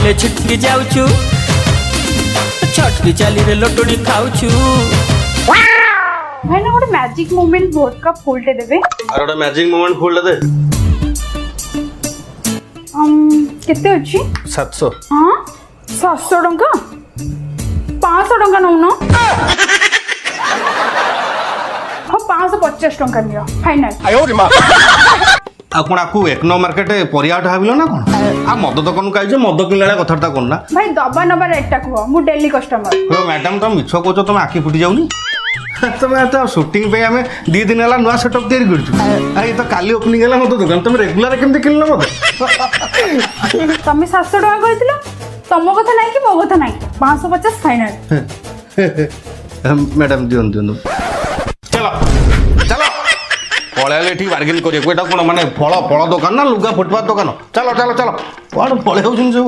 ले छिटकी जाऊछु छटकी चाली रे लोटड़ी खाऊछु। भाई ना गोटे मैजिक मोमेंट वोडका फुलटे देबे। और गोटे मैजिक मोमेंट फुल दे। केते अछि? 700। हां 700 टंका 500 टंका नउनो। हां 550 टंका नियो फाइनल। आपण आपको एक नो मार्केट परियाट भाविल ना कौन आ मद दुकान कह मद किला कथा करना भाई दबा नबा रेटटा कुह मु डेली कस्टमर। मैडम तुम मिछ कह तुम आखि फुटी जाऊनी तुम तो शूटिंग पे आम 2 दिन है नुआ सेटअप तैयारी कर तो काली ओपनिंग है मद दुकान तुम रेगुलर केमती किन मत तमे 700 टका कहथिलो तमो कथा नाही कि मो कथा नाही 550 फाइनल। मैडम दियन दियन चलो चलो पळेले ठीक बार्गेन करिए कोटा कोन माने फल दुकान ना लुगा फुटपाथ दुकान चलो चलो चलो कौन पळे होउछन सब।